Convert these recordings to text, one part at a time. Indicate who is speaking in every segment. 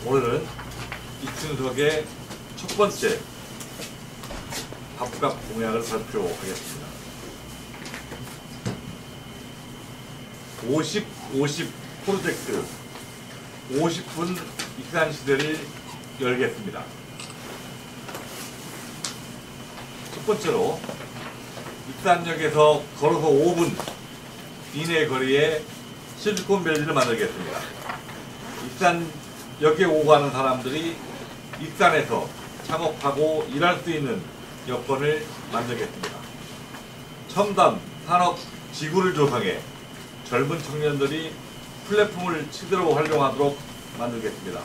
Speaker 1: 오늘은 이춘석의 첫 번째 밥값 공약을 발표하겠습니다. 50-50 프로젝트 50분 익산 시대를 열겠습니다. 첫 번째로 익산역에서 걸어서 5분 이내 거리에 실리콘밸리를 만들겠습니다. 익산역에 오고 가는 사람들이 익산에서 창업하고 일할 수 있는 여건을 만들겠습니다. 첨단 산업 지구를 조성해 젊은 청년들이 플랫폼을 제대로 활용하도록 만들겠습니다.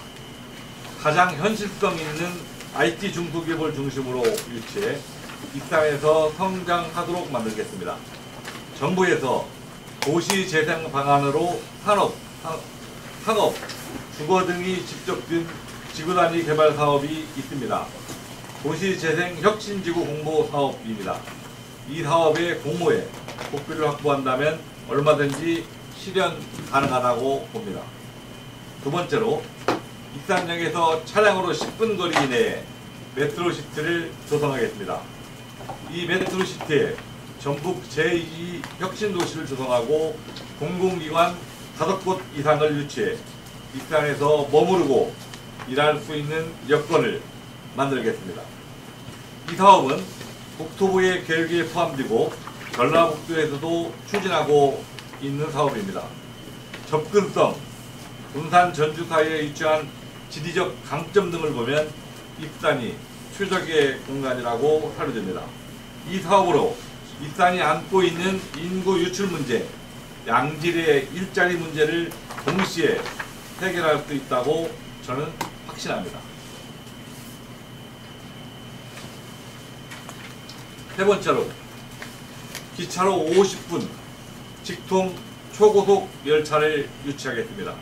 Speaker 1: 가장 현실성 있는 IT 중소기업을 중심으로 유치해 익산에서 성장하도록 만들겠습니다. 정부에서 도시재생 방안으로 산업, 주거 등이 집적된 지구단위 개발 사업이 있습니다. 도시재생 혁신지구 공모 사업입니다. 이 사업의 공모에 복비를 확보한다면 얼마든지 실현 가능하다고 봅니다. 두 번째로 익산역에서 차량으로 10분 거리 이내에 메트로시티를 조성하겠습니다. 이 메트로시티에 전북 제2 혁신도시를 조성하고 공공기관 5곳 이상을 유치해 익산에서 머무르고 일할 수 있는 여건을 만들겠습니다. 이 사업은 국토부의 계획에 포함되고 전라북도에서도 추진하고 있는 사업입니다. 접근성, 군산 전주 사이에 위치한 지리적 강점 등을 보면 익산이 최적의 공간이라고 사료됩니다. 이 사업으로 익산이 안고 있는 인구 유출 문제, 양질의 일자리 문제를 동시에 해결할 수 있다고 저는 확신합니다. 세 번째로 기차로 50분 직통 초고속 열차를 유치하겠습니다.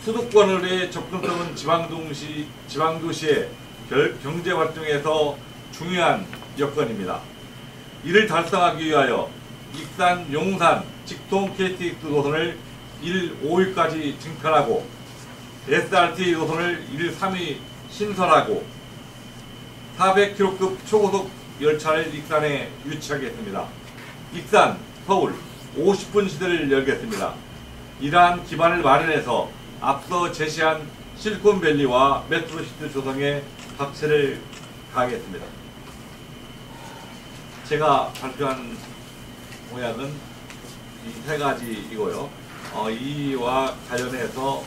Speaker 1: 수도권의 접근성은 지방도시의 경제활동에서 중요한 여건입니다. 이를 달성하기 위하여 익산, 용산 직통 KTX 노선을 1, 5위까지 증설하고 SRT 노선을 1, 3위 신설하고 400km급 초고속 열차를 익산에 유치하겠습니다. 익산, 서울 50분 시대를 열겠습니다. 이러한 기반을 마련해서 앞서 제시한 실리콘밸리와 메트로시티 조성에 박차를 가하겠습니다. 제가 발표한 공약은 이 세 가지이고요. 이와 관련해서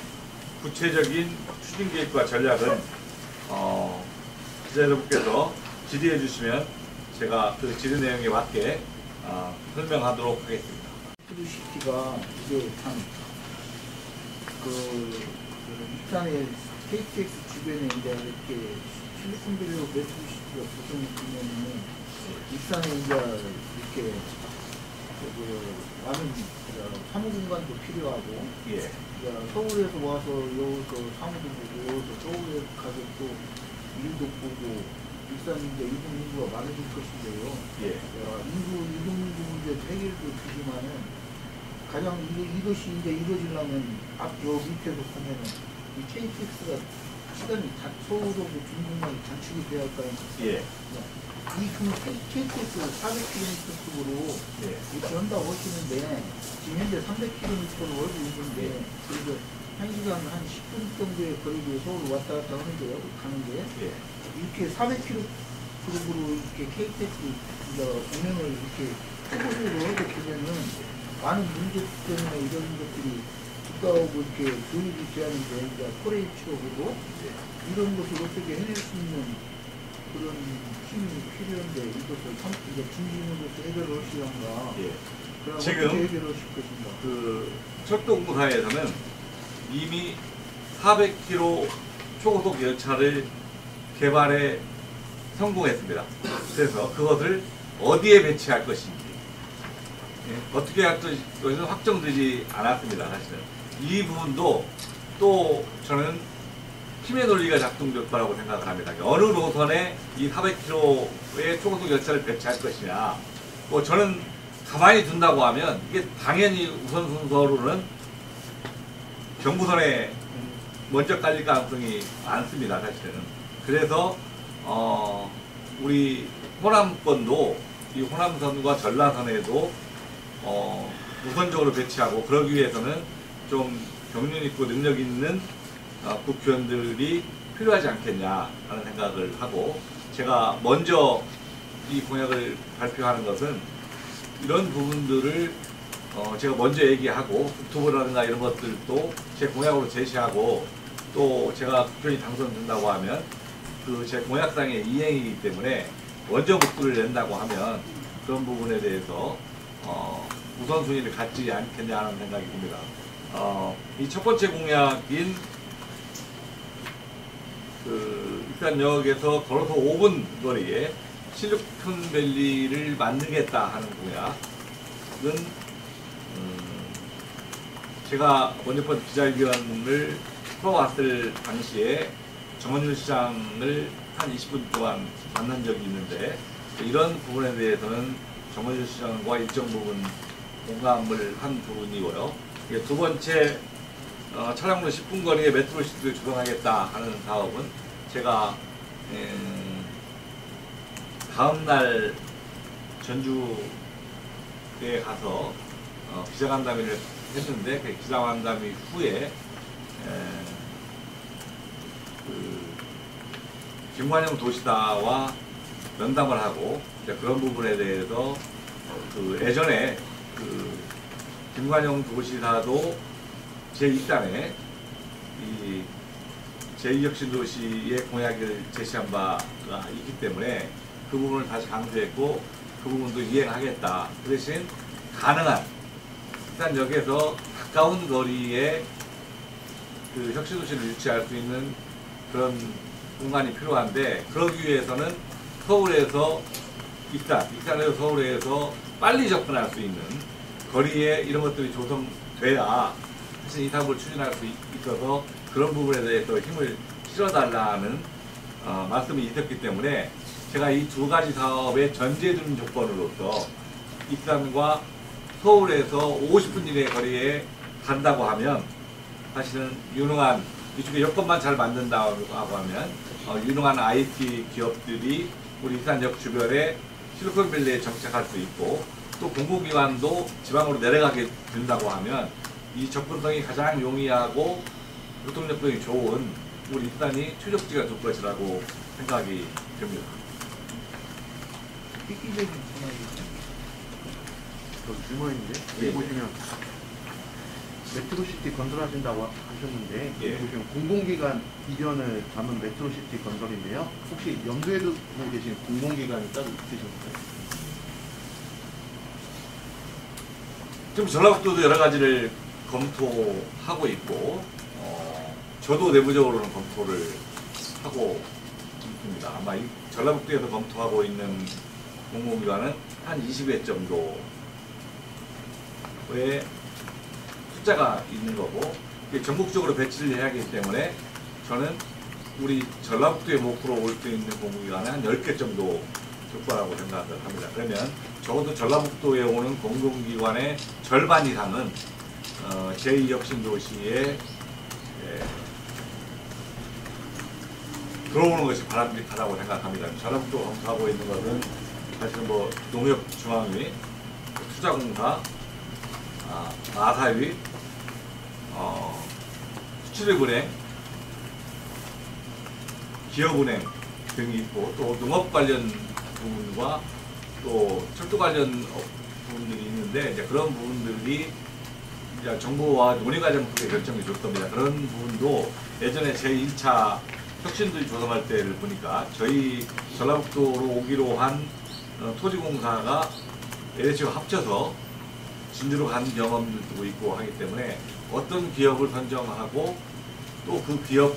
Speaker 1: 구체적인 추진 계획과 전략은 기자 여러분께서 질의해 주시면 제가 그 질의 내용에 맞게 설명하도록 하겠습니다.
Speaker 2: 메트로시티가 이게 참 익산의 KTX 주변에 이제 이렇게 실리콘밸리로 메트로시티가 구성이 되면은 익산에 이제 이렇게 많은 사무공간도 필요하고,
Speaker 1: 예.
Speaker 2: 서울에서 와서 여기서 사무도 보고 여기서 서울에 가서 또 일도 보고 익산 이제 이동인구가 많아질 것인데요.
Speaker 1: 예.
Speaker 2: 이동인구 문제 해결도 되지만은 가장 이 도시 이제 이루어지려면 앞요 밑에서 보면은 이 KTX가 시간이 서울하고 중국만이 단축이 되어야 할 거예요.
Speaker 1: 예.
Speaker 2: 이 KTX 400km급으로 이렇게 한다고 하시는데 지금 현재 300km를 월고 있는데 그래서 1시간 한 10분 정도의 거리로 서울 왔다 갔다 가는데 이렇게 400km급으로 이렇게 KTX 운행을 이렇게 초보적으로 하게 되면은 많은 문제 때문에 이런 것들이 국가하고 이렇게 교육이 제한인데 이제 코레이치로도 이런 것을 어떻게 해낼 수 있는 그런 힘이 필요한데 이것을 이제 중심으로서 해결을 하시던가.
Speaker 1: 지금
Speaker 2: 어떻게 해결을 하실 것인가.
Speaker 1: 그 철도공사에서는 이미 400km 초고속 열차를 개발에 성공했습니다. 그래서 그것을 어디에 배치할 것인지 어떻게 할 것인지 확정되지 않았습니다. 사실은 이 부분도 또 저는 힘의 논리가 작동될 거라고 생각을 합니다. 어느 노선에 이 400km의 초고속 열차를 배치할 것이냐. 뭐 저는 가만히 둔다고 하면 이게 당연히 우선 순서로는 경부선에 먼저 깔릴 가능성이 많습니다, 사실은. 그래서 우리 호남권도 이 호남선과 전라선에도 우선적으로 배치하고, 그러기 위해서는 좀 경륜 있고 능력 있는 국회의원들이 필요하지 않겠냐 하는 생각을 하고, 제가 먼저 이 공약을 발표하는 것은 이런 부분들을 제가 먼저 얘기하고, 국토부라든가 이런 것들도 제 공약으로 제시하고, 또 제가 국회의원이 당선된다고 하면 그 제 공약상의 이행이기 때문에 먼저 목소리를 낸다고 하면 그런 부분에 대해서 우선순위를 갖지 않겠냐 하는 생각이 듭니다. 이 첫 번째 공약인 그 익산역에서 걸어서 5분 거리에 실리콘밸리를 만들겠다 하는 공약은 제가 먼저 번 기자회견을 풀어왔을 당시에 정원준 시장을 한 20분 동안 만난 적이 있는데, 이런 부분에 대해서는 정원준 시장과 일정 부분 공감을 한 부분이고요. 두 번째, 차량으로 10분 거리에 메트로시티를 조성하겠다 하는 사업은 제가 다음날 전주에 가서 기자간담회를 했는데, 그 기자간담회 후에 김관영 도시다와 면담을 하고, 그런 부분에 대해서 예전에 김관영 도시다도 제2단에 이 제2혁신도시의 공약을 제시한 바가 있기 때문에 그 부분을 다시 강조했고, 그 부분도 이행하겠다. 그 대신 가능한 익산역에서 가까운 거리에 그 혁신도시를 유치할 수 있는 그런 공간이 필요한데, 그러기 위해서는 서울에서 익산에서 서울에서 빨리 접근할 수 있는 거리에 이런 것들이 조성돼야 사실 이 사업을 추진할 수 있어서 그런 부분에 대해서 힘을 실어달라는 말씀이 있었기 때문에, 제가 이 두 가지 사업의 전제준 조건으로서 익산과 서울에서 50분 이내 거리에 간다고 하면, 사실은 유능한, 이쪽에 여건만 잘 만든다고 하면 유능한 IT 기업들이 우리 익산역 주변에 실리콘밸리에 정착할 수 있고, 또 공공기관도 지방으로 내려가게 된다고 하면 이 접근성이 가장 용이하고 교통력이 좋은 우리 익산이 최적지가 될 것이라고 생각이 됩니다.
Speaker 2: 획기적인 전화기.
Speaker 3: 질문인데, 여기 보시면 메트로시티 건설하신다고 하셨는데, 여기 보시면 공공기관 이전을 담은 메트로시티 건설인데요. 혹시 염두에 두고 계신 공공기관이 따로 있으신가요?
Speaker 1: 지금 전라북도도 여러 가지를 검토하고 있고, 저도 내부적으로는 검토를 하고 있습니다. 아마 이 전라북도에서 검토하고 있는 공공기관은 한 20회 정도의 숫자가 있는 거고, 전국적으로 배치를 해야 하기 때문에 저는 우리 전라북도에 목표로 올 수 있는 공공기관은 한 10개 정도 될 거라고 생각을 합니다. 그러면 적어도 전라북도에 오는 공공기관의 절반 이상은 제2혁신도시에 들어오는 것이 바람직하다고 생각합니다. 전라북도가 검토하고 있는 것은 사실은 농협중앙위, 투자공사, 마사위, 수출입은행, 기업은행 등이 있고, 또 농업 관련 부분과 또 철도 관련 부분들이 있는데, 이제 그런 부분들이 이제 정부와 논의 과정 속에 결정이 될 겁니다. 그런 부분도 예전에 제1차 혁신도시 조성할 때를 보니까 저희 전라북도로 오기로 한 토지공사가 LH와 합쳐서 진주로 간 경험들도 있고 하기 때문에, 어떤 기업을 선정하고 또 그 기업,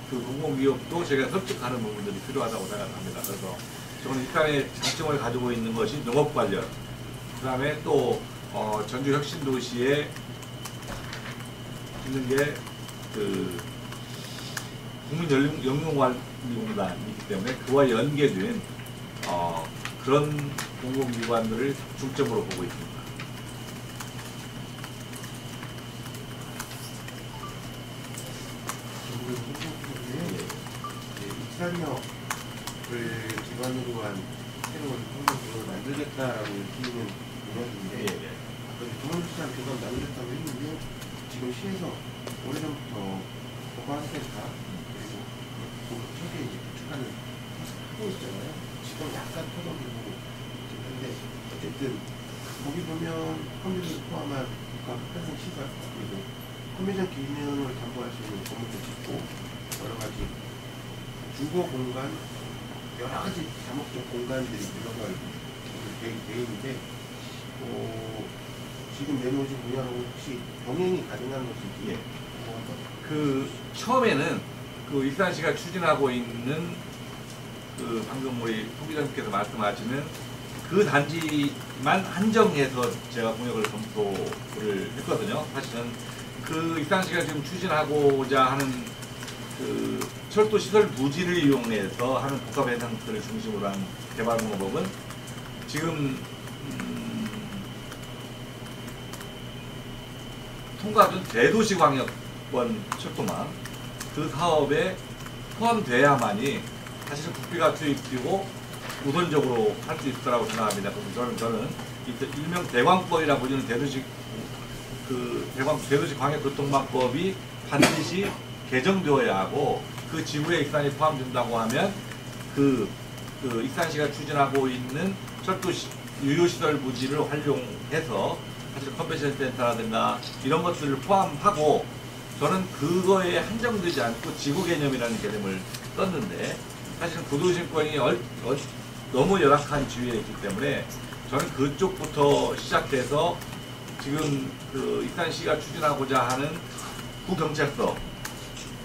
Speaker 1: 그 공공기업도 제가 설득하는 부분들이 필요하다고 생각합니다. 그래서 저는 익산의 장점을 가지고 있는 것이 농업 관련, 그 다음에 또 전주 혁신도시에 있는 게 그 국민연금관리공단이기 때문에 그와 연계된 그런 공공기관들을 중점으로 보고 있습니다.
Speaker 4: 익산역을 기반으로 한 새로운 통로를 만들겠다라고 얘기는 이야기인데 중앙시장 교감 만들겠다고 했는데 지금 시에서 오래전부터 보관센터 그리고 고급 체계 이제 구축하는 하고 있잖아요. 지금 약간 터널이고 근데 어쨌든 거기 보면 커뮤니티를 포함한 국가 흑산성 시설 그리고 커뮤니티 기능을 담보할 수 있는 건물도 짓고 여러 가지 주거 공간 여러 가지 다목적 공간들이 들어갈 계획인데 지금 내놓으신 분야로 혹시 병행이 가능한 것인지
Speaker 1: 예. 그 처음에는 그 일산시가 추진하고 있는 그 방금 우리 소기자님께서 말씀하시는 그 단지만 한정해서 제가 공약을 검토를 했거든요. 사실은 그 일산시가 지금 추진하고자 하는 그 철도 시설 부지를 이용해서 하는 복합 해상도를 중심으로 한 개발 방법은 지금 통과된 대도시 광역권 철도망 그 사업에 포함돼야만이 사실은 국비가 투입되고 우선적으로 할 수 있을 거라고 생각합니다. 그래서 저는 일명 대광법이라고 불리는 대도시 광역교통망법이 반드시 개정되어야 하고 그 지구에 익산이 포함된다고 하면 그 익산시가 추진하고 있는 철도 유효시설 부지를 활용해서 사실 컨벤션 센터라든가 이런 것들을 포함하고 저는 그거에 한정되지 않고 지구 개념이라는 개념을 썼는데 사실은 구도심권이 너무 열악한 지위에 있기 때문에 저는 그쪽부터 시작해서 지금 그 익산시가 추진하고자 하는 구경찰서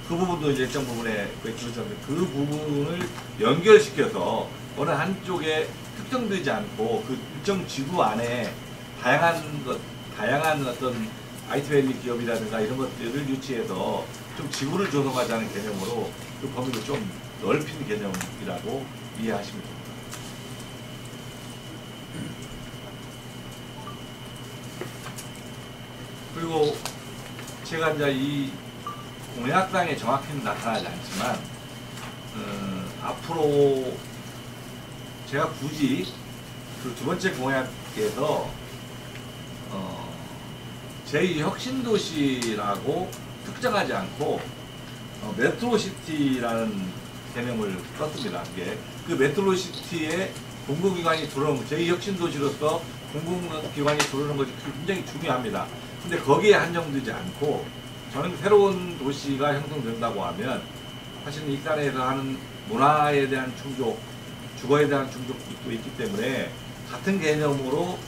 Speaker 1: 그 부분도 이제 일정 부분에 그 부분을 연결시켜서 어느 한쪽에 특정되지 않고 그 일정 지구 안에 다양한 어떤 IT밸리 기업이라든가 이런 것들을 유치해서 좀 지구를 조성하자는 개념으로 그 범위를 좀 넓힌 개념이라고 이해하시면 됩니다. 그리고 제가 이제 이 공약상에 정확히는 나타나지 않지만 앞으로 제가 굳이 그 두 번째 공약에서 제2혁신도시라고 특정하지 않고 메트로시티라는 개념을 썼습니다. 그 메트로시티에 공공기관이 들어오는 제2혁신도시로서 공공기관이 들어오는 것이 굉장히 중요합니다. 근데 거기에 한정되지 않고 저는 새로운 도시가 형성된다고 하면 사실 익산에서 하는 문화에 대한 충족, 주거에 대한 충족도 있기 때문에 같은 개념으로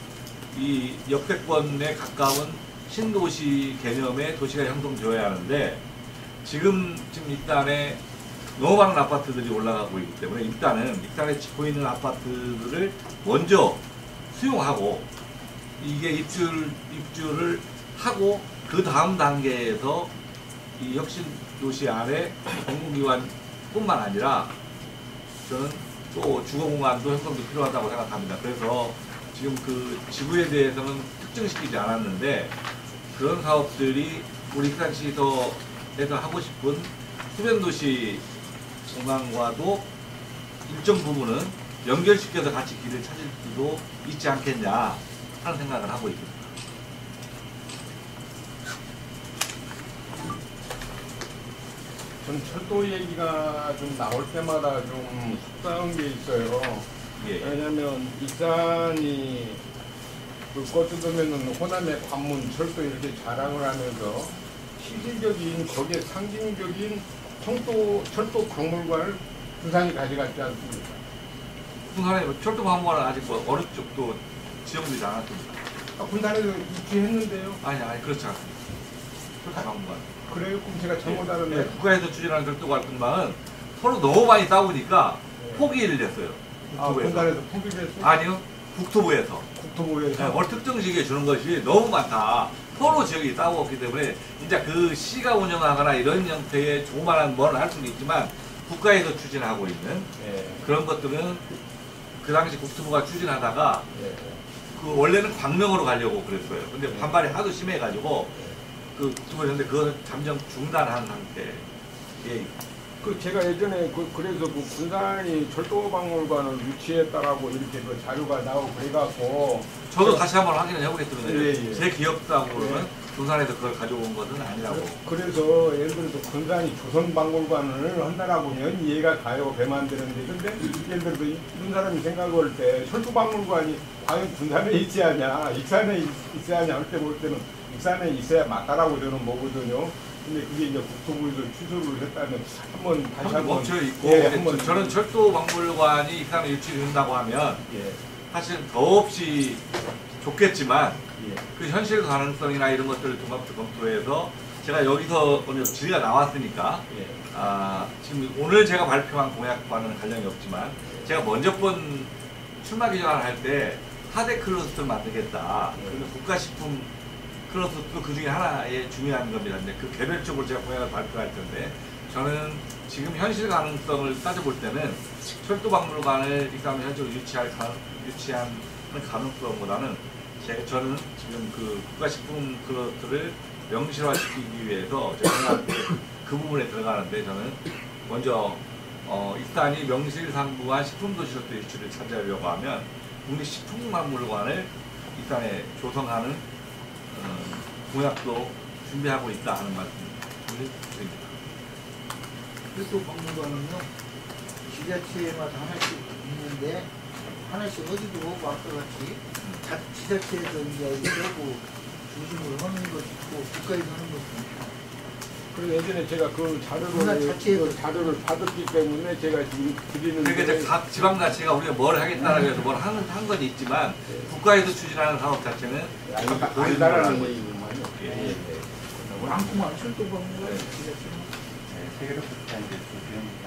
Speaker 1: 이 역세권에 가까운 신도시 개념의 도시가 형성되어야 하는데 지금 익산에 너무 많은 아파트들이 올라가고 있기 때문에 일단은 익산에 짓고 있는 아파트들을 먼저 수용하고 이게 입주를 하고 그 다음 단계에서 이 혁신도시 안에 공공기관뿐만 아니라 저는 또 주거공간도 형성도 필요하다고 생각합니다. 그래서 지금 그 지구에 대해서는 특정시키지 않았는데 그런 사업들이 우리 익산시에서 하고 싶은 흡연도시 공간과도 일정 부분은 연결시켜서 같이 길을 찾을 수도 있지 않겠냐 하는 생각을 하고 있습니다.
Speaker 5: 전 철도 얘기가 좀 나올 때마다 좀 속상한 게 있어요.
Speaker 1: 예.
Speaker 5: 왜냐면 익산이 그 껏뜯으면은 호남의 관문 철도 이렇게 자랑을 하면서 실질적인 거기에 상징적인 철도 박물관을 부산이 가져갔지 않습니까?
Speaker 1: 부산에 철도 박물관은 아직 어느 쪽도 지정되지 않았습니다.
Speaker 5: 군산에도 입주했는데요.
Speaker 1: 아니 그렇지 않습니다. 철도 박물관.
Speaker 5: 그래요? 그럼 제가 잘못 알았네.
Speaker 1: 네, 국가에서 추진하는 철도 관광은 서로 너무 많이 싸우니까 포기를 했어요. 국토부에서.
Speaker 5: 군산에서 포기를 했어요?
Speaker 1: 아니요, 국토부에서.
Speaker 5: 국토부에서.
Speaker 1: 어느 특정 지역에 주는 것이 너무 많다. 서로 지역이 싸우었기 때문에 이제 그 시가 운영하거나 이런 형태의 조그마한 뭘 할 수는 있지만 국가에서 추진하고 있는 그런 것들은 그 당시 국토부가 추진하다가 그 원래는 광명으로 가려고 그랬어요. 근데 반발이 하도 심해가지고 그 국토부였는데 그거는 잠정 중단한 상태에
Speaker 5: 그 제가 예전에 그래서 그 군산이 철도박물관을 유치했다라고 이렇게 그 자료가 나오고 그래갖고
Speaker 1: 저도 다시 한번 확인을 해보겠습니다.
Speaker 5: 예.
Speaker 1: 제 기억상으로는
Speaker 5: 예.
Speaker 1: 군산에서 그걸 가져온 것은 아니라고.
Speaker 5: 그래서 예를 들어서 군산이 조선박물관을 한다라고 하면 이해가 가요. 배 만드는데. 근데 예를 들어서 이런 사람이 생각할 때 철도박물관이 과연 군산에 있지 않냐, 익산에 있어야 하냐 할 때 볼 때는 익산에 있어야 맞다라고 저는 보거든요. 근데 그게 이제 국토부에서 취소를 했다면 한번 다시 한번
Speaker 1: 멈춰 있고
Speaker 5: 예, 한번
Speaker 1: 저는 철도박물관이 익산에 유치된다고 하면
Speaker 5: 예.
Speaker 1: 사실 더없이 좋겠지만
Speaker 5: 예.
Speaker 1: 그 현실 가능성이나 이런 것들을 종합적으로 검토해서 제가 여기서 오늘 질의가 나왔으니까
Speaker 5: 예.
Speaker 1: 지금 오늘 제가 발표한 공약과는 관련이 없지만 제가 먼저 번 출마 기자를 할 때 하대 클러스터를 만들겠다. 그리고 국가식품 클러스터도 그 중에 하나의 중요한 겁니다. 근데 그 개별적으로 제가 공약을 발표할 텐데 저는 지금 현실 가능성을 따져볼 때는 철도박물관을 익산에 현재로 유치하는 가능성보다는 저는 지금 그 국가식품 클러스터를 명실화시키기 위해서 제가 그 부분에 들어가는데 저는 먼저 익산이 명실상부한 식품도시로서 유치를 찾아려고 하면 국립식품박물관을 익산에 조성하는 공약도 준비하고 있다 하는 말씀을 드립니다.
Speaker 2: 철도박물관은요 지자체마다 하나씩 있는데 하나씩 어디도 오고 아까 같이 지자체에서 이제 이러고 중심으로 하는 것이 있고 국가에서 하는 것이 있고.
Speaker 5: 그리고 예전에 제가 그
Speaker 2: 문화 자체에서
Speaker 5: 자료를 받았기 때문에 제가 지금 드리는
Speaker 1: 그러니까 이제 각 지방자치가 우리가 뭘 하겠다라고 해서 뭘 하는 건 있지만 국가에서 추진하는 사업 자체는
Speaker 5: 아니다라는 얘기구만요.
Speaker 1: 예.
Speaker 2: 많구만 철도박물관 지자체는.
Speaker 6: 세계적 국가인데 조경입니다.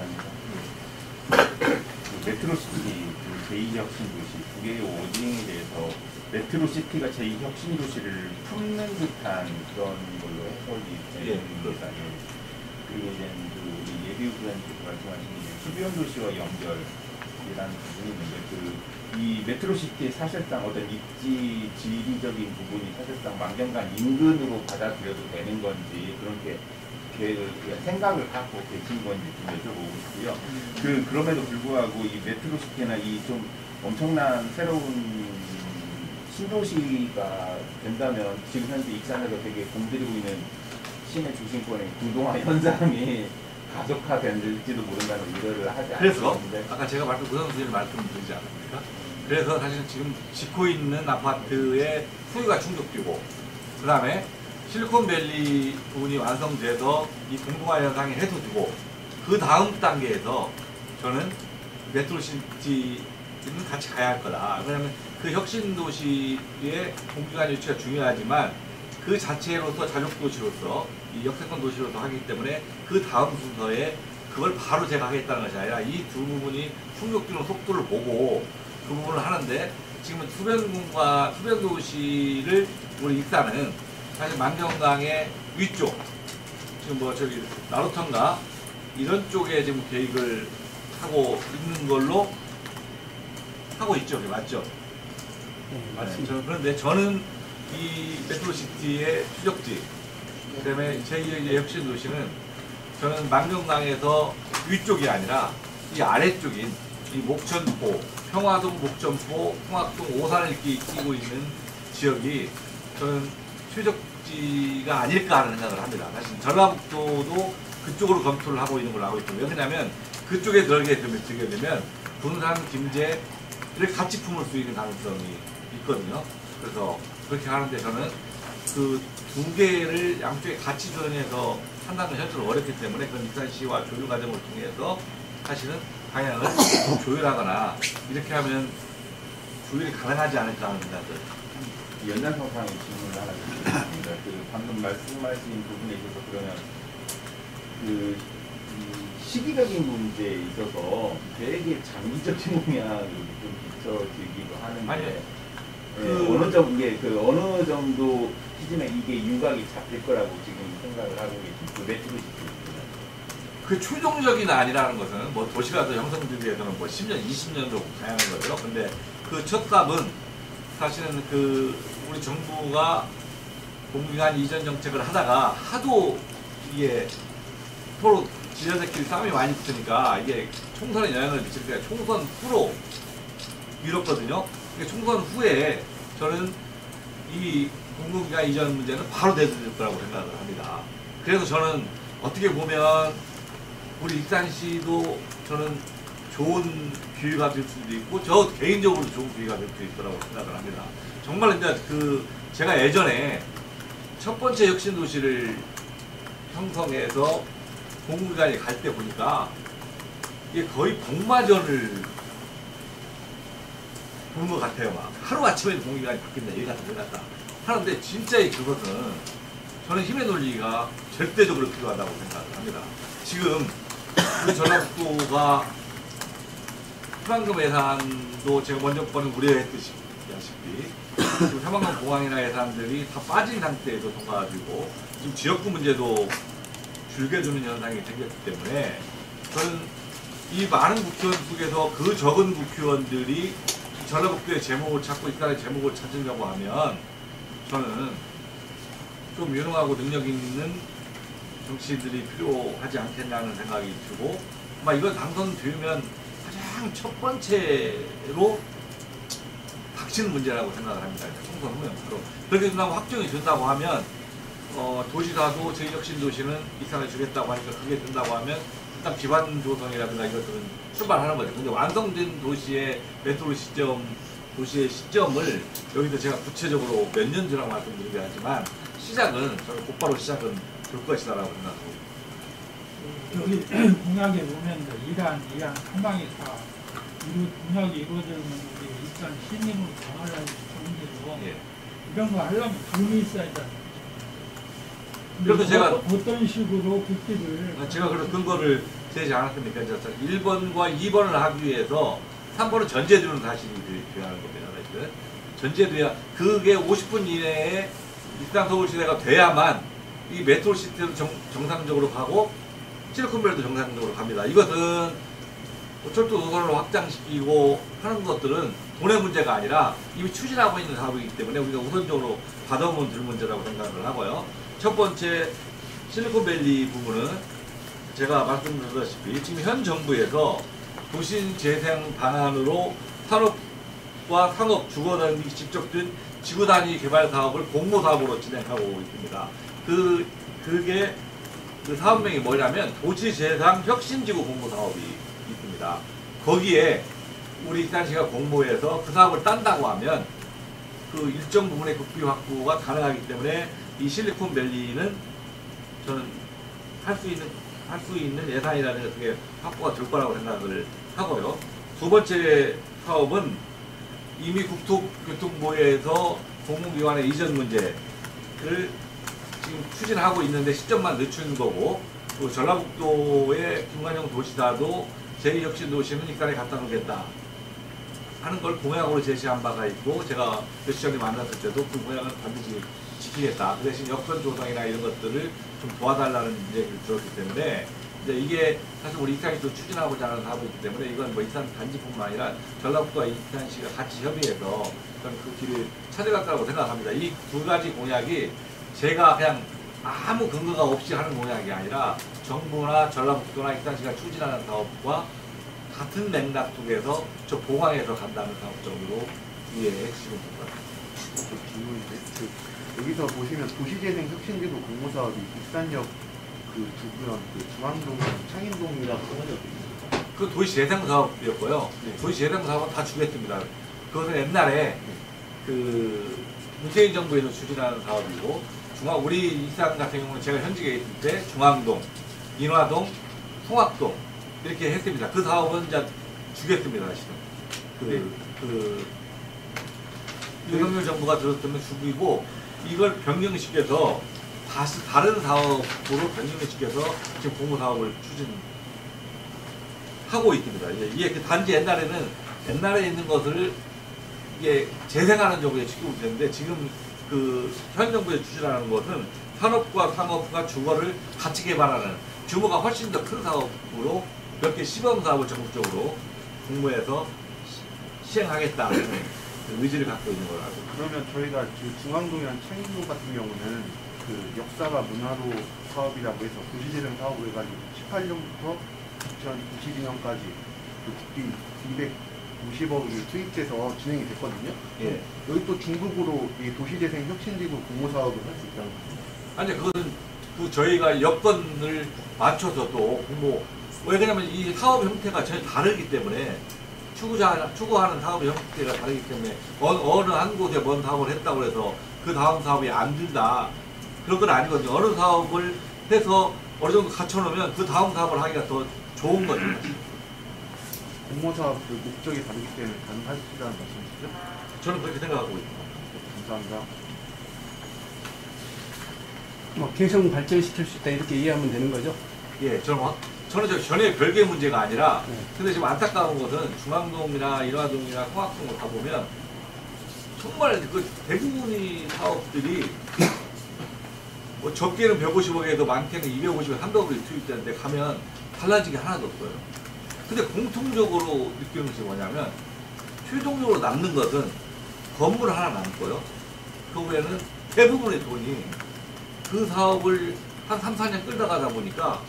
Speaker 6: 메트로시티 제2혁신도시 두 개의 오딩에 대해서 메트로시티가 제2혁신도시를 품는 듯한 그런 걸로 해석이 됩니다. 그리고 이제 우리 예비후보님께서 말씀하신 수변 도시와 연결이라는 부분이 있는데 이 메트로시티의 사실상 어떤 입지 지리적인 부분이 사실상 만경관 인근으로 받아들여도 되는 건지 그렇게 생각을 갖고 계신 건지 좀 여쭤보고 싶고요. 그럼에도 불구하고 이 메트로시티나 이 좀 엄청난 새로운 신도시가 된다면 지금 현재 익산에서 되게 공들이고 있는 시내 중심권의 공동화 현상이 가속화될지도 모른다는 우려를 하지
Speaker 1: 그래서
Speaker 6: 않습니까?
Speaker 1: 아까 제가 우선순위를 말씀드리지 않았습니까? 그래서 사실 지금 짓고 있는 아파트의 소유가 충족되고 그 다음에 실리콘밸리 부분이 완성돼서 이 공동화 현상이 해소되고 그 다음 단계에서 저는 메트로시티는 같이 가야 할 거다. 왜냐하면 그 혁신도시의 공기관 유치가 중요하지만 그 자체로서 자족도시로서 이 역세권 도시로서 하기 때문에 그 다음 순서에 그걸 바로 제가 하겠다는 것이 아니라 이 두 부분이 충족되는 속도를 보고 그 부분을 하는데 지금은 수변도시를 우리 익산은 사실 만경강의 위쪽 지금 나루턴가 이런 쪽에 지금 계획을 하고 있는 걸로 하고 있죠. 맞죠? 맞습니다. 그런데 저는 이 메트로시티의 추적지 그다음에 제2의 혁신도시는 저는 만경강에서 위쪽이 아니라 이 아래쪽인 이 목천포, 평화동, 목천포, 통학동, 오산을 끼고 있는 지역이 저는 최적지가 아닐까 하는 생각을 합니다. 사실 전라북도도 그쪽으로 검토를 하고 있는 걸로 알고 있거든요. 왜냐하면 그쪽에 들어가게 되면 군산, 김제를 같이 품을 수 있는 가능성이 있거든요. 그래서 그렇게 하는데 저는 그 두 개를 양쪽에 같이 조정해서 한다는 건 현실은 어렵기 때문에 그런 익산시와 조율 과정을 통해서 사실은 방향을 조율하거나 이렇게 하면 조율이 가능하지 않을까 하는 생각을.
Speaker 6: 연장선상의 질문을 하나 드리겠습니다. 방금 말씀하신 부분에 있어서 그러면 시기적인 문제에 있어서 되게 장기적인 영향을 좀 비춰지기도 하는데 어느 정도 시즌에 이게 윤곽이 잡힐 거라고 지금 생각을 하고 계신 메트로시티입니다.
Speaker 1: 그 최종적이 아니라는 것은 뭐 도시가 더 형성되기 위해서는 뭐 10년, 20년도 가야 하는 거죠. 근데 그 첫 답은 사실은 우리 정부가 공기관 이전 정책을 하다가 하도 이게 서로 지자체끼리 싸움이 많이 붙으니까 이게 총선에 영향을 미치니까 총선 후로 미뤘거든요. 그러니까 총선 후에 저는 이 공공기관 이전 문제는 바로 대두될 거라고 생각을 합니다. 그래서 저는 어떻게 보면 우리 익산시도 저는 좋은 기회가 될 수도 있고 저 개인적으로 좋은 기회가 될 수도 있다고 생각을 합니다. 정말 이제 제가 예전에 첫 번째 혁신도시를 형성해서 공공기관이 갈 때 보니까 이게 거의 복마전을 보는 것 같아요. 막 하루아침에 공공기관이 바뀐다, 일 같다, 일 같다 하는데 진짜 그것은 저는 힘의 논리가 절대적으로 필요하다고 생각을 합니다. 지금 우리 전라북도가 희망금 예산도 제가 먼저 번에 우려했듯이 지금 희망금 공항이나 예산들이 다 빠진 상태에서 통과가지고 지금 지역구 문제도 줄게두는 현상이 생겼기 때문에 저는 이 많은 국회의원 속에서 그 적은 국회의원들이 전라북도의 제목을 찾고 익산의 제목을 찾으려고 하면 저는 좀 유능하고 능력 있는 정치인들이 필요하지 않겠냐는 생각이 들고 아마 이거 당선되면 가장 첫 번째로 닥치는 문제라고 생각을 합니다. 총선 후면 바로 그렇게 된다고 확정이 된다고 하면 도시사도 제2혁신도시는 익산을 주겠다고 하니까 그게 된다고 하면 일단 기반 조성이라든가 이것들은 출발하는 거죠. 근데 완성된 도시의 메트로 시점, 도시의 시점을 여기서 제가 구체적으로 몇 년 전이라고 말씀드리긴 하지만 시작은 저는 곧바로 시작은 될 것이다라고 생각합니다.
Speaker 7: 여기 공약에 보면 이란 한 방에 다 공약이 이루어지는 우리 일단 시민으로 당하려는 문제고
Speaker 1: 예.
Speaker 7: 이런 거 하려면 돈이 있어야 돼.
Speaker 1: 그래서 제가
Speaker 7: 어떤 식으로 국기를
Speaker 1: 제가 그런 근거를 대지 않았습니까? 1번과 2번을 하기 위해서 3번은 전제되는 사실이 돼야 하는 겁니다. 전제돼야 그게 50분 이내에 일단 서울시내가 돼야만 이 메트로시티도 정상적으로 가고 실리콘밸리도 정상적으로 갑니다. 이것은 철도 노선을 확장시키고 하는 것들은 돈의 문제가 아니라 이미 추진하고 있는 사업이기 때문에 우리가 우선적으로 받아오면 될 문제라고 생각을 하고요. 첫 번째 실리콘밸리 부분은 제가 말씀드렸다시피 지금 현 정부에서 도시재생 방안으로 산업과 상업, 주거 단위 직접된 지구 단위 개발 사업을 공모 사업으로 진행하고 있습니다. 그게 그 사업명이 뭐냐면 도시재생 혁신지구 공모 사업이 있습니다. 거기에 우리 익산시가 공모해서 그 사업을 딴다고 하면 그 일정 부분의 국비 확보가 가능하기 때문에 이 실리콘밸리는 저는 할 수 있는 예산이라는 그게 확보가 될 거라고 생각을 하고요. 두 번째 사업은 이미 국토교통부에서 공공기관의 이전 문제를 지금 추진하고 있는데 시점만 늦추는 거고, 또 전라북도의 김관영 도시사도 제2혁신도시는 익산에 갖다 놓겠다 하는 걸 공약으로 제시한 바가 있고, 제가 며칠 전에 만났을 때도 그 공약은 반드시 지키겠다. 그 대신 여건 조성이나 이런 것들을 좀 도와달라는 얘기를 들었기 때문에 이제 이게 사실 우리 익산이 또 추진하고자 하는 사업이기 때문에 이건 뭐 익산 단지뿐만 아니라 전라북도와 익산시가 같이 협의해서 저는 그 길을 찾아갈 거라고 생각합니다. 이 두 가지 공약이 제가 그냥 아무 근거가 없이 하는 공약이 아니라 정부나 전라북도나 익산시가 추진하는 사업과 같은 맥락 속에서 저 보강해서 간다는 사업적으로 이해해주시면 될 것 같습니다.
Speaker 3: 질문인데 여기서 보시면 도시재생 혁신지구 공모사업이 익산역 그 두구역 중앙동 창인동이라고 써있습니다.
Speaker 1: 그 도시재생 사업이었고요.
Speaker 3: 네.
Speaker 1: 도시재생 사업은 다 주겠습니다. 그것은 옛날에 그 문재인 정부에서 추진하는 사업이고, 우리 익산 같은 경우는 제가 현직에 있을 때 중앙동, 인화동, 송악동 이렇게 했습니다. 그 사업은 이제 주겠습니다, 사실은. 윤석열 정부가 들었으면 주기고, 이걸 변경시켜서 다시 다른 사업으로 변경시켜서 지금 공모 사업을 추진하고 있습니다. 이게 그 단지 옛날에 있는 것을 이게 재생하는 정부에 취급이 되는데, 지금 그 현 정부에 추진하는 것은 산업과 상업과 주거를 같이 개발하는 규모가 훨씬 더 큰 사업으로 몇 개 시범 사업을 전국적으로 공모해서 시행하겠다는 의지를 갖고 있는 거라고.
Speaker 3: 그러면 저희가 중앙동이랑 창인동 같은 경우는 그 역사가 문화로 사업이라고 해서 도시재생 사업을 해가지고 18년부터 2022년까지 그 국비 250억이 투입돼서 진행이 됐거든요.
Speaker 1: 예.
Speaker 3: 여기 또 중국으로 이 도시재생 혁신지구 공모 사업을 할 수 있다는 거죠.
Speaker 1: 아니 그거는 그 저희가 여건을 맞춰서 또 공모. 왜냐면 이 사업 형태가 전혀 다르기 때문에 추구하는 사업 형태가 다르기 때문에 어느 한 곳에 뭔 사업을 했다고 해서 그 다음 사업이 안 된다 그런 건 아니거든요. 어느 사업을 해서 어느 정도 갖춰놓으면 그 다음 사업을 하기가 더 좋은 거죠.
Speaker 3: 공모 사업 그 목적이 다르기 때문에 가능하시다는 말씀이시죠?
Speaker 1: 저는 그렇게 생각하고 있습니다.
Speaker 3: 감사합니다.
Speaker 8: 뭐 개성 발전시킬 수 있다 이렇게 이해하면 되는 거죠?
Speaker 1: 예, 저는 전혀 별개의 문제가 아니라,
Speaker 8: 네.
Speaker 1: 근데 지금 안타까운 것은 중앙동이나 일화동이나 통학동을 가보면 정말 그 대부분의 사업들이 뭐 적게는 150억에도 많게는 250억, 300억이 투입되는데 가면 달라진 게 하나도 없어요. 근데 공통적으로 느끼는 것이 뭐냐면 최종적으로 남는 것은 건물 하나 남고요. 그 후에는 대부분의 돈이 그 사업을 한 3, 4년 끌다 가다 보니까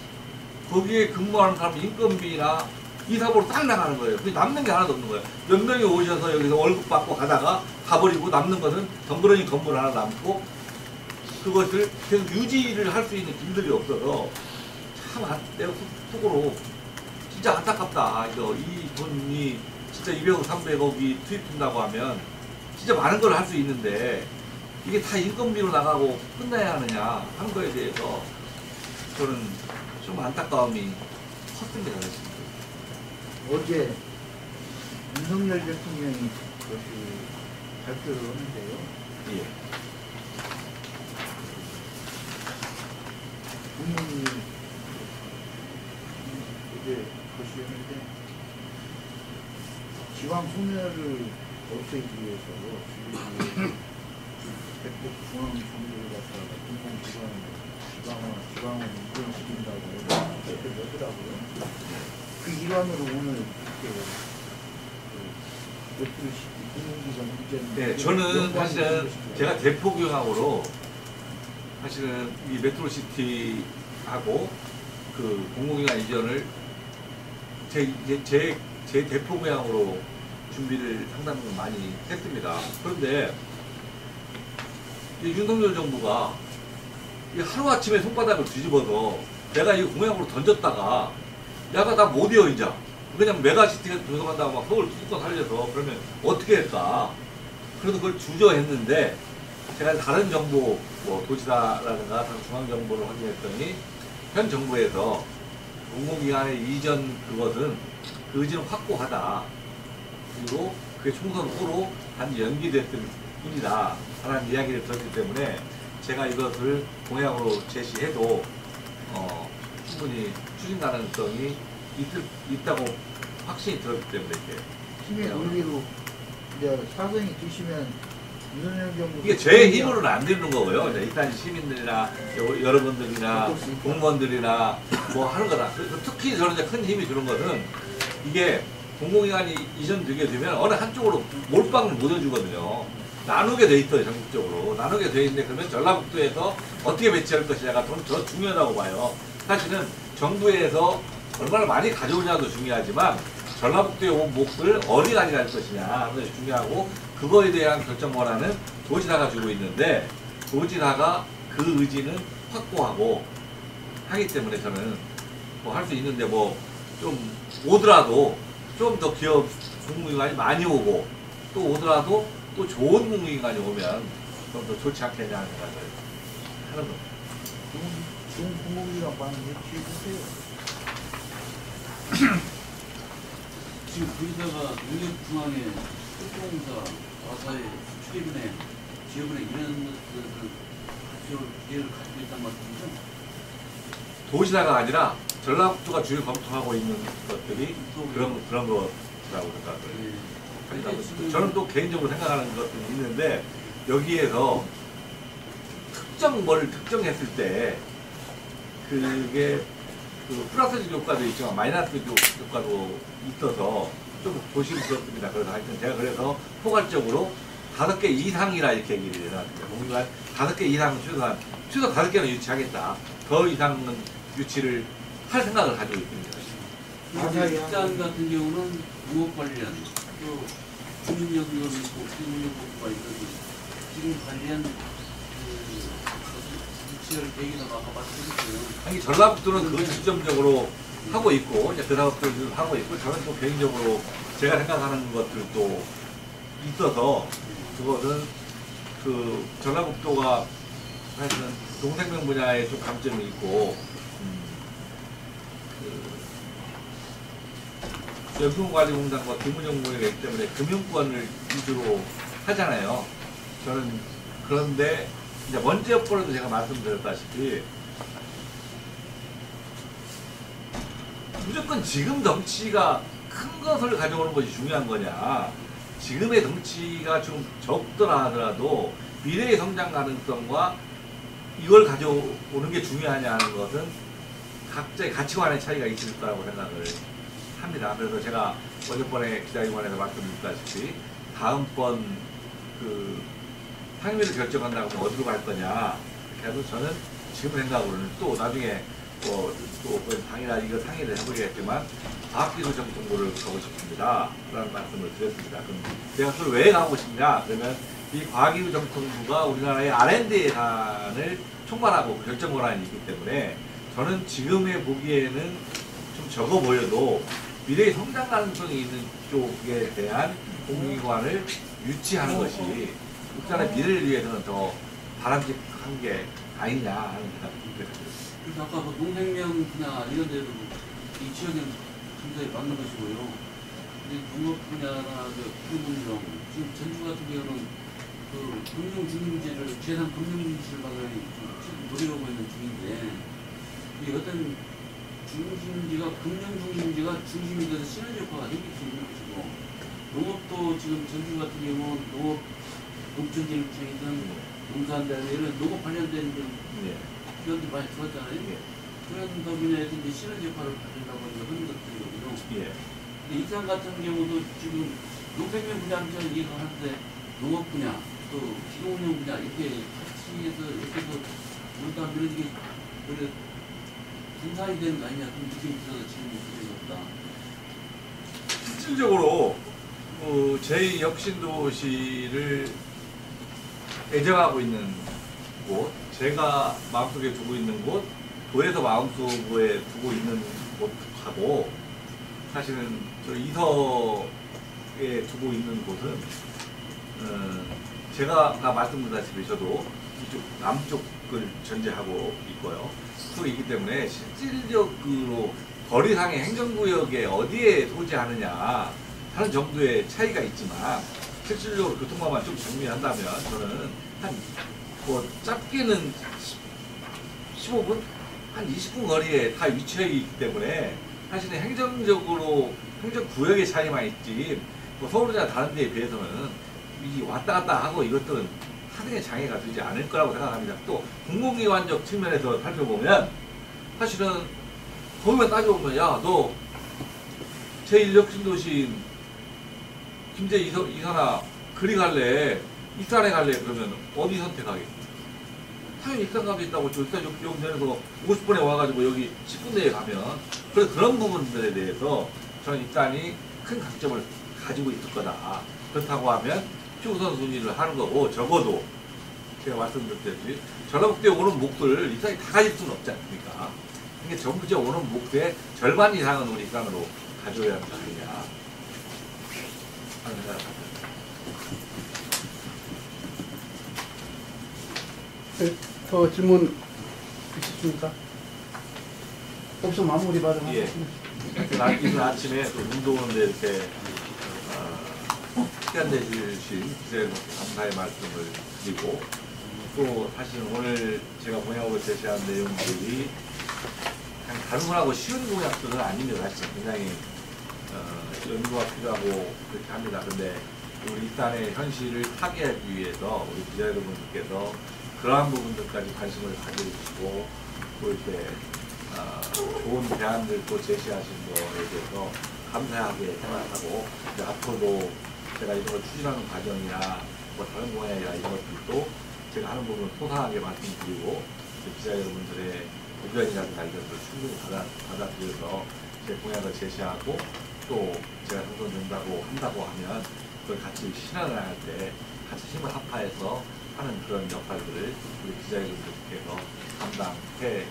Speaker 1: 거기에 근무하는 사람 인건비나 이 사업으로 딱 나가는 거예요. 그 남는 게 하나도 없는 거예요. 몇 명이 오셔서 여기서 월급 받고 가다가 가버리고 남는 것은 덩그러니 건물 하나 남고 그것을 계속 유지를 할 수 있는 길들이 없어서 참 내가 속으로 진짜 안타깝다. 이 돈이 진짜 200억, 300억이 투입된다고 하면 진짜 많은 걸 할 수 있는데 이게 다 인건비로 나가고 끝나야 하느냐 한 거에 대해서 저는 좀 안타까움이 컸습니다.
Speaker 2: 어제 윤석열 대통령이 발표를 했는데요.
Speaker 1: 예.
Speaker 2: 국민이 어제 발표했는데 지방 소멸을 없애기 위해서 대폭 중앙정부를 갖다가 지방을 인정시킨다고 발표를 하더라고요. 그 일환으로 오늘
Speaker 1: 네, 저는 사실은 제가 대포 경향으로 사실은 이 메트로시티하고 그 공공기관 이전을 제 대포 경향으로 준비를 상당히 많이 했습니다. 그런데 이 윤석열 정부가 하루아침에 손바닥을 뒤집어서 내가 이 공약으로 던졌다가 야가 나 못 이어 이제 그냥 메가시티가 들어간다고 막 서울 수도권 살려서 그러면 어떻게 할까? 그래서 그걸 주저했는데 제가 다른 정부 뭐 도지사라든가 중앙정부를 확인했더니 현 정부에서 공공기관의 이전 그것은 그 의지는 확고하다. 그리고 그게 총선 후로 단지 연기됐을 뿐이다 라는 이야기를 들었기 때문에 제가 이것을 공약으로 제시해도 충분히 추진 가능성이 있다고 확신이 들었기 때문에 이렇게
Speaker 2: 힘의 논리로 이제 사선이 드시면 윤석열 정부
Speaker 1: 이게 제 힘으로는 안 되는 거고요. 일단 시민들이나 여러분들이나 공무원들이나 뭐 하는 거다. 그래서 특히 저는 이제 큰 힘이 주는 것은 이게 공공기관이 이전되게 되면 어느 한쪽으로 몰빵을 못 해주거든요. 나누게 돼 있어요. 전국적으로 나누게 돼 있는데 그러면 전라북도에서 어떻게 배치할 것이냐가 더 중요하다고 봐요. 사실은 정부에서 얼마나 많이 가져오냐도 중요하지만 전라북도에 온 몫을 어디 가져갈 것이냐 하는 것이 중요하고 그거에 대한 결정 권한은 도지사가 주고 있는데 도지사가 그 의지는 확고하고 하기 때문에 저는 뭐 할 수 있는데 뭐 좀 오더라도 좀 더 기업 공무기관이 많이 오고 또 오더라도 또 좋은 공무기관이 오면 좀 더 좋지 않겠냐 하는 생각을 하는 겁니다.
Speaker 2: 좋은 공공기관 많이 취해주세요.
Speaker 9: 지금 도지사가 능력중앙에 특공사, 와사에 수출입은행, 기업은행 이런 기회를 가지고 있단 말씀이죠?
Speaker 1: 도시사가 아니라 전라북도가 주요 검토하고 있는 것들이 그런 거라고 생각을 합니다. 저는 또 개인적으로 생각하는 것들이 있는데 여기에서 뭘 특정했을 때 그게 그 플러스적 효과도 있지만 마이너스적 효과도 있어서 좀 조심스럽습니다. 그래서 하여튼 제가 그래서 포괄적으로 5개 이상이라 이렇게 얘기를 해놨습니다. 공유관 5개 이상은 최소한 5개는 유치하겠다. 더 이상은 유치를 할 생각을 가지고 있습니다.
Speaker 9: 입장 같은 경우는 농업 관련 또 주민연구원 있고 주민연구가 있어서 지금 관련 유치를 계획에다가 말씀드렸어요.
Speaker 1: 아니 전라북도는 그 중점적으로 하고 있고 이제 그 사업들도 하고 있고 저는 또 개인적으로 제가 생각하는 것들도 있어서 그것은 그 전라북도가 사실은 농생명 분야에 좀 강점이 있고 그 연금관리공단과 금융정보회가 있기 때문에 금융권을 위주로 하잖아요. 저는 그런데 이제 먼지 여건에도 제가 말씀드렸다시피 무조건 지금 덩치가 큰 것을 가져오는 것이 중요한 거냐, 지금의 덩치가 좀 적더라 하더라도 미래의 성장 가능성과 이걸 가져오는 게 중요하냐 하는 것은 각자의 가치관의 차이가 있을 거라고 생각을 합니다. 그래서 제가 어젯번에 기자회견에서 말씀드렸다시피 다음번 그 상임위를 결정한다고 하면 어디로 갈 거냐, 그래서 저는 지금 생각으로는 또 나중에 또 당이나 이거 상의를 해보겠지만 과학기술정통부를 가고 싶습니다 라는 말씀을 드렸습니다. 그럼 제가 그걸 왜 가고 싶냐, 그러면 이 과학기술정통부가 우리나라의 R&D 예산을 총괄하고 결정 권한이 있기 때문에 저는 지금의 보기에는 좀 적어 보여도 미래의 성장 가능성이 있는 쪽에 대한 공기관을 유치하는 것이 국가의 미래를 위해서는 더 바람직한 게 아니냐 하는 생각이 듭니다.
Speaker 9: 그래서 아까 뭐 농생명 분야 이런 데도 이 지역에 굉장히 맞는 것이고요. 근데 농업 분야나 금융운용, 지금 전주 같은 경우는 그 금융중심제를 재산 금융중심을 방향이 지금 노려오고 있는 중인데 이 어떤 중심지가 금융중심지가 중심이 돼서 시너지 효과가 생길 수 있는 것이고 농업도 지금 전주 같은 경우는 농업 농촌진흥청이든 농산대나 이런 농업 관련된 기관들이 많이 들어왔잖아요. 그런 분야에서 이제 시너지 효과를 받으려고 하는 것들이거든요. 근데 이상 같은 경우도 지금 농생명 분야는 이해가 하는데 농업 분야, 또 기동운용 분야 이렇게 같이 해서 이렇게 해서 뭔가 이런 게 오히려 분산이 되는 거 아니냐 그런 느낌이 들어서 지금 드린 겁니다.
Speaker 1: 실질적으로 제2혁신도시를 애정하고 있는 곳, 제가 마음속에 두고 있는 곳, 도에서 마음속에 두고 있는 곳하고 사실은 저 이서에 두고 있는 곳은 제가 아까 말씀드렸다시피 저도 이쪽 남쪽을 전제하고 있고요. 있기 때문에 실질적으로 거리상의 행정구역에 어디에 소지하느냐 하는 정도의 차이가 있지만 실질적으로 교통망만 좀 정리한다면 저는 한 짧게는 15분? 한 20분 거리에 다 위치해 있기 때문에 사실은 행정적으로 행정구역의 차이만 있지 서울이나 다른 데에 비해서는 이 왔다 갔다 하고 이것들은 하등의 장애가 되지 않을 거라고 생각합니다. 또 공공기관적 측면에서 살펴보면 사실은 거기만 따져보면 야 너 제1혁신도시인 김제 이사나 그리 갈래? 익산에 갈래? 그러면 어디 선택하겠어? 당연히 익산 가겠다고 저 익산 여기 내려서 50분에 와가지고 여기 10분 내에 가면 그런 부분들에 대해서 저는 익산이 큰 강점을 가지고 있을 거다. 그렇다고 하면 우선순위를 하는 거고 적어도 제가 말씀드렸듯이 전라북도에 오는 몫을 익산이 다 가질 수는 없지 않습니까? 그러니까 전부적으로 오는 몫의 절반 이상은 우리 익산으로 가져야 하는 거 아니냐 하는 생각을
Speaker 8: 네, 더 질문 있으십니까? 없어 마무리 받으면
Speaker 1: 이른 아침에 또 운동 오는데 이렇게 시간 내주신 기자님 감사의 말씀을 드리고 또 사실 오늘 제가 공약으로 제시한 내용들이 그냥 단순하고 쉬운 공약들은 아닙니다. 사실 굉장히 연구가 필요하고 그렇게 합니다. 근데 우리 익산의 현실을 타개하기 위해서 우리 기자 여러분들께서 그러한 부분들까지 관심을 가져주시고 또 이렇게 좋은 대안들도 제시하신 거에 대해서 감사하게 생각하고 앞으로도 제가 이런 걸 추진하는 과정이나 뭐 다른 공약이나 이런 것들도 제가 하는 부분을 소상하게 말씀드리고 기자 여러분들의 의견이라든가 이런 것을 충분히 받아들여서 제 공약을 제시하고 또 제가 당선된다고 한다고 하면 그걸 같이 실현을 할 때 같이 힘을 합하해서 하는 그런 역할들을 우리 기자 여러분들께서 감당해